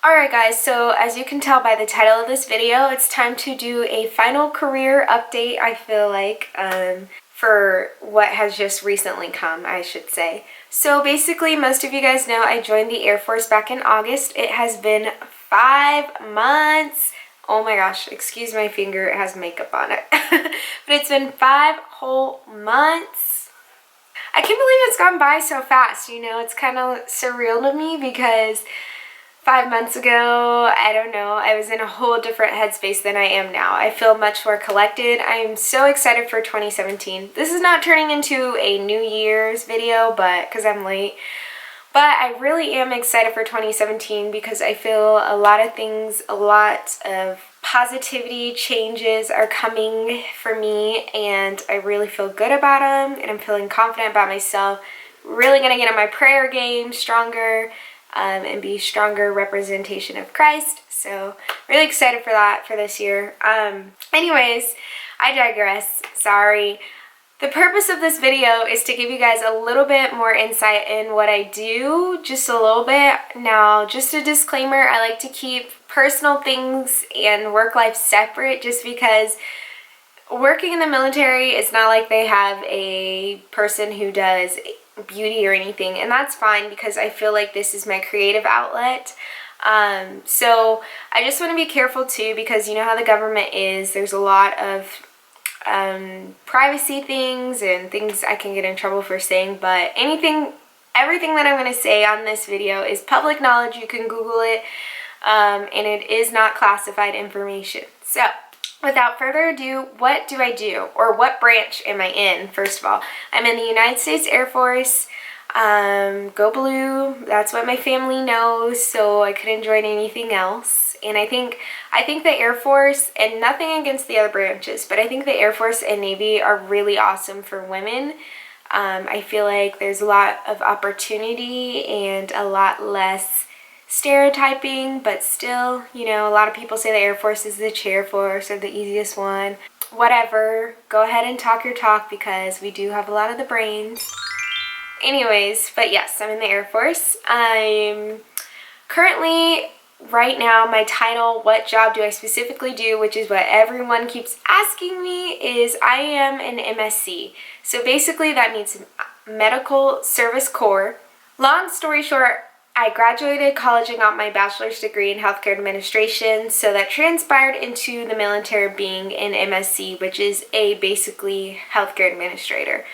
Alright guys, so as you can tell by the title of this video, it's time to do a final career update, I feel like, for what has just recently come, I should say. So basically, most of you guys know I joined the Air Force back in August. It has been 5 months. Oh my gosh, excuse my finger, it has makeup on it. But it's been 5 whole months. I can't believe it's gone by so fast, you know, it's kind of surreal to me because 5 months ago, I don't know, I was in a whole different headspace than I am now. I feel much more collected. I am so excited for 2017. This is not turning into a New Year's video, but because I'm late. But I really am excited for 2017 because I feel a lot of things, a lot of positivity changes are coming for me, and I really feel good about them, and I'm feeling confident about myself. Really gonna get on my prayer game stronger. And be stronger representation of Christ. So really excited for that for this year. Anyways, I digress. Sorry. The purpose of this video is to give you guys a little bit more insight in what I do, just a little bit. Now, just a disclaimer, I like to keep personal things and work life separate just because working in the military, it's not like they have a person who does beauty or anything, and that's fine because I feel like this is my creative outlet. So I just want to be careful too, because you know how the government is. There's a lot of privacy things and things I can get in trouble for saying, but everything that I'm going to say on this video is public knowledge. You can Google it, and it is not classified information. So without further ado, what do I do, or what branch am I in? First of all, I'm in the United States Air Force. Go Blue, that's what my family knows, so I couldn't join anything else. And I think the Air Force, and nothing against the other branches, but I think the Air Force and Navy are really awesome for women. I feel like there's a lot of opportunity and a lot less stereotyping, but still, you know, a lot of people say the Air Force is the chair force or the easiest one. Whatever, go ahead and talk your talk because we do have a lot of the brains. Anyways, but yes, I'm in the Air Force. I'm currently, right now, my title, what job do I specifically do, which is what everyone keeps asking me, is I am an MSc. So basically that means Medical Service Corps. Long story short, I graduated college and got my bachelor's degree in healthcare administration, so that transpired into the military being an MSc, which is a basically healthcare administrator.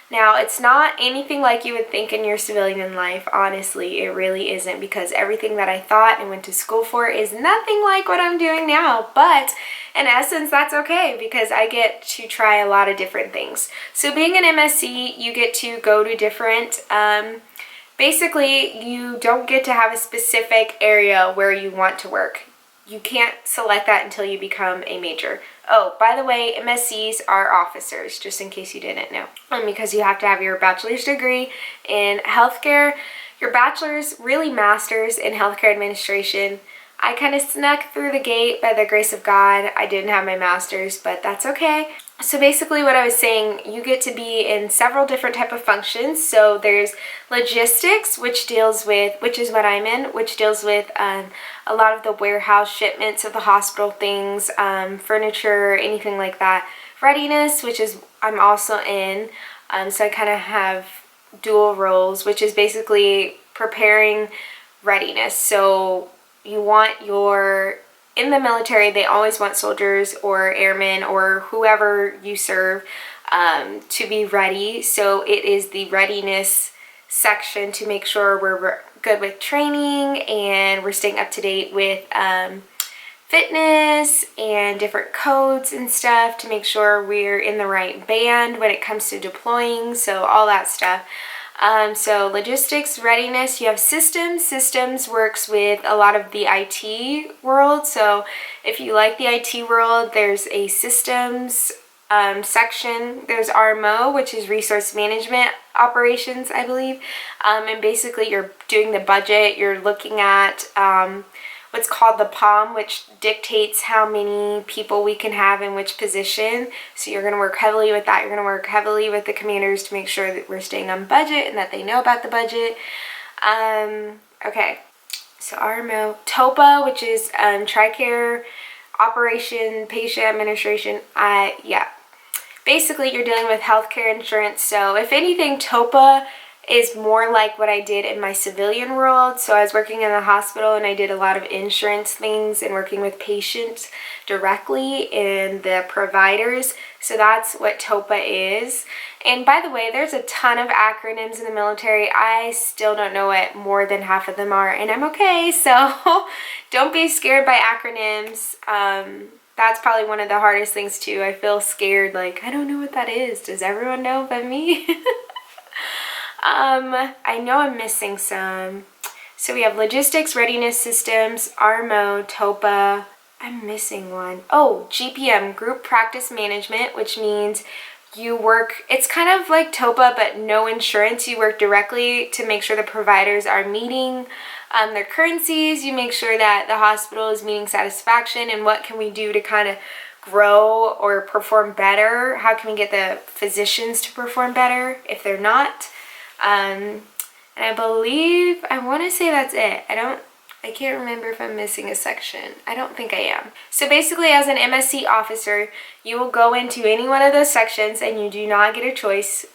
Now, it's not anything like you would think in your civilian life. Honestly, it really isn't, because everything that I thought and went to school for is nothing like what I'm doing now. But in essence, that's okay because I get to try a lot of different things. So being an MSc, you get to go to different basically, you don't get to have a specific area where you want to work. You can't select that until you become a major. Oh, by the way, MSCs are officers, just in case you didn't know. Because you have to have your bachelor's degree in healthcare, your bachelor's, really master's in healthcare administration. I kind of snuck through the gate by the grace of God. I didn't have my master's, but that's okay. So basically what I was saying, you get to be in several different type of functions. So there's logistics, which is what I'm in, which deals with a lot of the warehouse shipments of the hospital things, furniture, anything like that. Readiness, which is I'm also in. So I kind of have dual roles, which is basically preparing readiness. So you want in the military, they always want soldiers or airmen or whoever you serve to be ready. So it is the readiness section to make sure we're good with training and we're staying up to date with fitness and different codes and stuff to make sure we're in the right band when it comes to deploying. So all that stuff. So logistics, readiness, you have systems. Systems works with a lot of the IT world. So if you like the IT world, there's a systems section. There's RMO, which is resource management operations, I believe. And basically you're doing the budget, you're looking at what's called the POM, which dictates how many people we can have in which position. So you're going to work heavily with that. You're going to work heavily with the commanders to make sure that we're staying on budget and that they know about the budget. Okay. So RMO, TOPA, which is TRICARE, Operation Patient Administration. Yeah. Basically, you're dealing with healthcare insurance. So if anything, TOPA is more like what I did in my civilian world. So I was working in the hospital and I did a lot of insurance things and working with patients directly and the providers. So that's what TOPA is. And by the way, there's a ton of acronyms in the military. I still don't know what more than half of them are, and I'm okay. So don't be scared by acronyms. That's probably one of the hardest things too. I feel scared, like, I don't know what that is. Does everyone know but me? I know I'm missing some. So we have logistics, readiness systems, RMO, TOPA. I'm missing one. Oh, GPM, group practice management, which means you work, it's kind of like TOPA but no insurance. You work directly to make sure the providers are meeting their currencies. You make sure that the hospital is meeting satisfaction, and what can we do to kind of grow or perform better? How can we get the physicians to perform better if they're not? And I believe, I want to say that's it. I can't remember if I'm missing a section. I don't think I am. So basically, as an MSC officer, you will go into any one of those sections and you do not get a choice.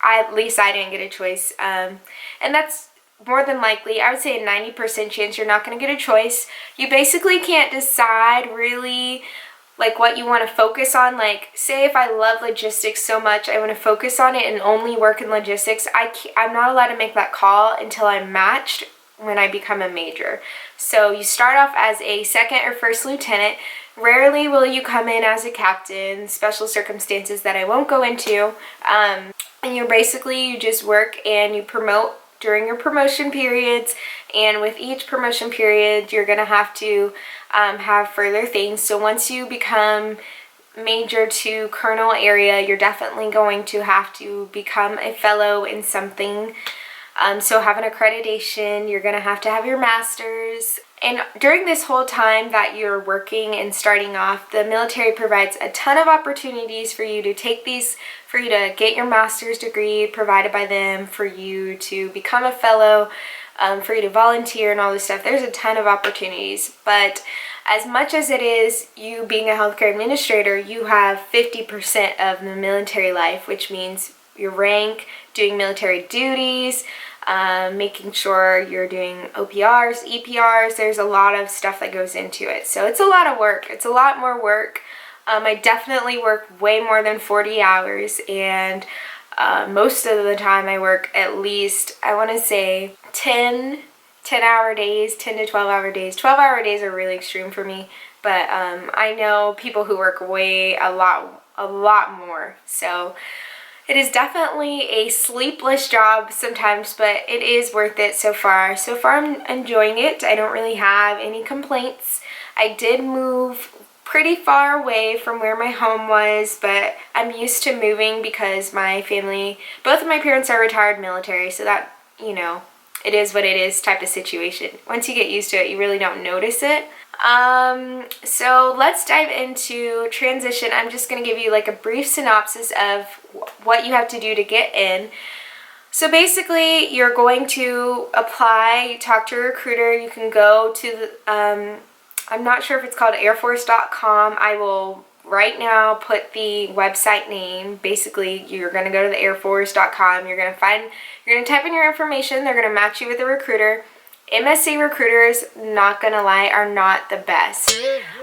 At least I didn't get a choice. And that's more than likely, I would say a 90% chance you're not going to get a choice. You basically can't decide really like what you want to focus on. Like, say if I love logistics so much, I want to focus on it and only work in logistics. I'm not allowed to make that call until I'm matched when I become a major. So you start off as a second or first lieutenant. Rarely will you come in as a captain, special circumstances that I won't go into. And you just work and you promote during your promotion periods, and with each promotion period you're going to have to have further things. So once you become major to colonel area, you're definitely going to have to become a fellow in something. So have an accreditation, you're going to have your master's. And during this whole time that you're working and starting off, the military provides a ton of opportunities for you to take these, for you to get your master's degree provided by them, for you to become a fellow, for you to volunteer and all this stuff. There's a ton of opportunities. But as much as it is you being a healthcare administrator, you have 50% of the military life, which means your rank, doing military duties, making sure you're doing OPRs, EPRs. There's a lot of stuff that goes into it. So it's a lot of work. It's a lot more work. I definitely work way more than 40 hours, and most of the time I work at least, I want to say 10-hour days, 10 to 12-hour days. 12-hour days are really extreme for me, but I know people who work a lot more. So it is definitely a sleepless job sometimes, but it is worth it so far. So far I'm enjoying it. I don't really have any complaints. I did move pretty far away from where my home was, but I'm used to moving because my family, both of my parents are retired military, so that, you know, it is what it is type of situation. Once you get used to it, you really don't notice it. So let's dive into transition. I'm just going to give you like a brief synopsis of what you have to do to get in. So basically, you're going to apply, talk to a recruiter. You can go to the, I'm not sure if it's called airforce.com. I will right now put the website name. Basically, you're going to go to the airforce.com. You're going to type in your information. They're going to match you with a recruiter. MSC recruiters, not gonna lie, are not the best.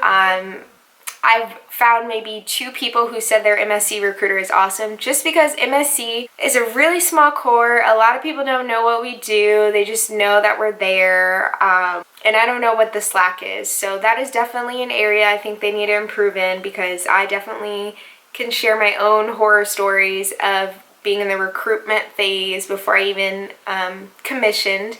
I've found maybe 2 people who said their MSC recruiter is awesome, just because MSC is a really small corps. A lot of people don't know what we do. They just know that we're there. And I don't know what the slack is. So that is definitely an area I think they need to improve in, because I definitely can share my own horror stories of being in the recruitment phase before I even commissioned.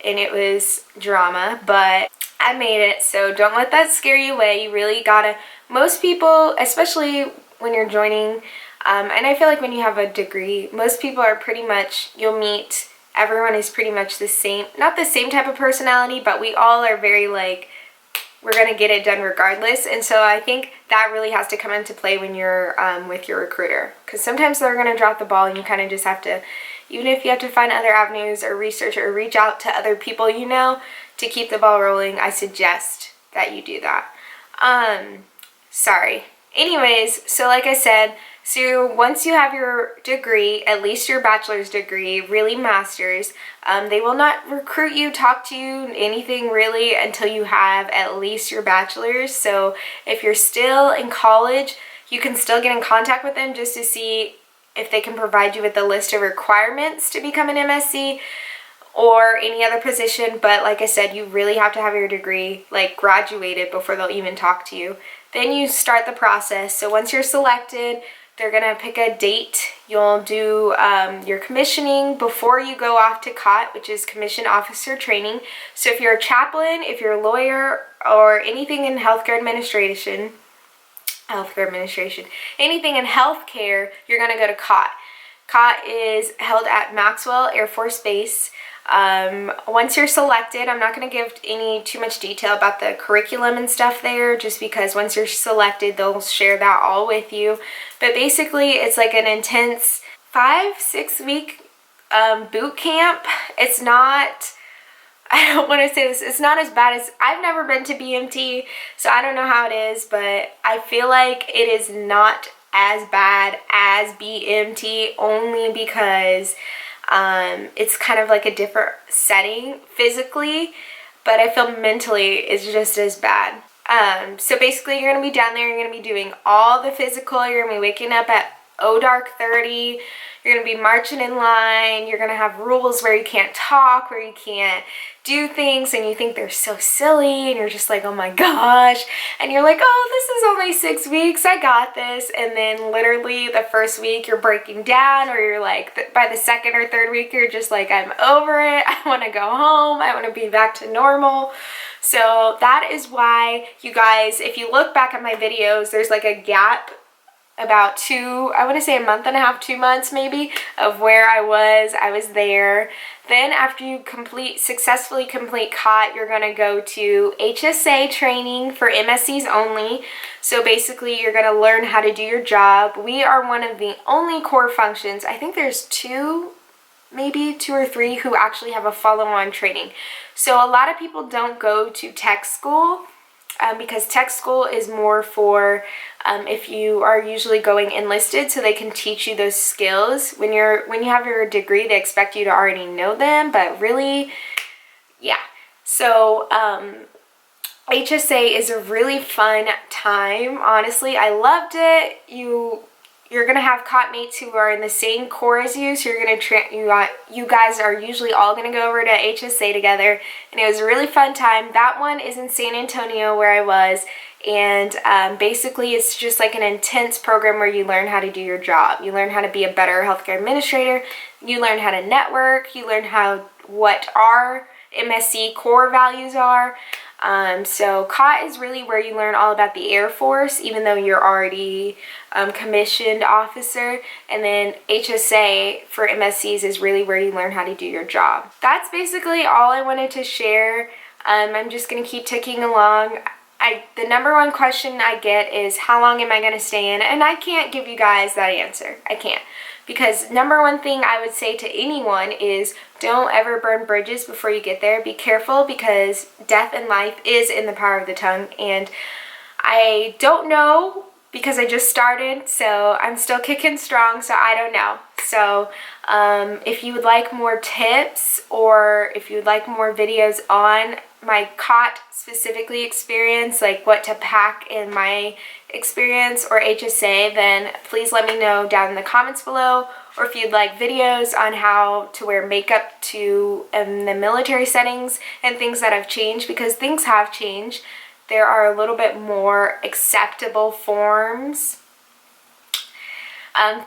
And it was drama, but I made it, so don't let that scare you away. You really gotta, most people, especially when you're joining, and I feel like when you have a degree, most people are pretty much, you'll meet, everyone is pretty much the same, not the same type of personality, but we all are very like, we're gonna get it done regardless. And so I think that really has to come into play when you're with your recruiter, because sometimes they're gonna drop the ball and you kind of just have to, even if you have to find other avenues or research or reach out to other people you know to keep the ball rolling, I suggest that you do that. Sorry. Anyways, so like I said, so once you have your degree, at least your bachelor's degree, really master's, they will not recruit you, talk to you, anything really until you have at least your bachelor's. So if you're still in college, you can still get in contact with them just to see if they can provide you with a list of requirements to become an MSc or any other position. But like I said, you really have to have your degree, like, graduated before they'll even talk to you. Then you start the process. So once you're selected, they're gonna pick a date. You'll do your commissioning before you go off to COT, which is Commission Officer Training. So if you're a chaplain, if you're a lawyer, or anything in healthcare administration, anything in healthcare, you're gonna go to COT. COT is held at Maxwell Air Force Base. Once you're selected, I'm not going to give too much detail about the curriculum and stuff there, just because once you're selected, they'll share that all with you. But basically, it's like an intense 5-6 week boot camp. It's not, I don't want to say this, it's not as bad as, I've never been to BMT, so I don't know how it is, but I feel like it is not as bad as BMT, only because it's kind of like a different setting physically, but I feel mentally it's just as bad. So basically, you're going to be down there, you're going to be doing all the physical, you're going to be waking up at dark 30, you're going to be marching in line, you're going to have rules where you can't talk, where you can't do things, and you think they're so silly, and you're just like, oh my gosh, and you're like, oh, this is only 6 weeks, I got this. And then literally the first week you're breaking down, or you're like, by the second or third week you're just like, I'm over it, I want to go home, I want to be back to normal. So that is why, you guys, if you look back at my videos, there's like a gap about I want to say a month and a half, 2 months maybe, of where I was there. Then after you successfully complete COT, you're going to go to HSA training for MSCs only. So basically, you're going to learn how to do your job. We are one of the only core functions, I think there's maybe two or three, who actually have a follow-on training. So a lot of people don't go to tech school, because tech school is more for if you are usually going enlisted, so they can teach you those skills. When you have your degree, they expect you to already know them, but really, yeah. So HSA is a really fun time, honestly. I loved it. You're gonna have COT mates who are in the same corps as you, so you guys are usually all gonna go over to HSA together, and it was a really fun time. That one is in San Antonio, where I was, and basically it's just like an intense program where you learn how to do your job. You learn how to be a better healthcare administrator. You learn how to network. You learn what our MSc core values are. So COT is really where you learn all about the Air Force, even though you're already commissioned officer. And then HSA for MSCs is really where you learn how to do your job. That's basically all I wanted to share. I'm just going to keep ticking along. The number one question I get is, how long am I going to stay in? And I can't give you guys that answer. I can't. Because number one thing I would say to anyone is, don't ever burn bridges before you get there. Be careful, because death and life is in the power of the tongue. And I don't know, because I just started, so I'm still kicking strong, so I don't know. So if you would like more tips, or if you would like more videos on my COT specifically experience, like what to pack in my experience, or HSA, then please let me know down in the comments below. Or if you'd like videos on how to wear makeup in the military settings and things that have changed, because things have changed. There are a little bit more acceptable forms.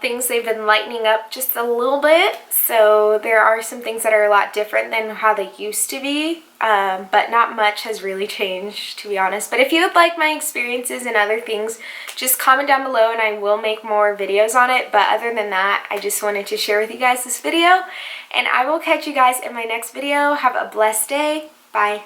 Things they've been lightening up just a little bit, so there are some things that are a lot different than how they used to be, but not much has really changed, to be honest. But if you would like my experiences and other things, just comment down below and I will make more videos on it. But other than that, I just wanted to share with you guys this video, and I will catch you guys in my next video. Have a blessed day. Bye.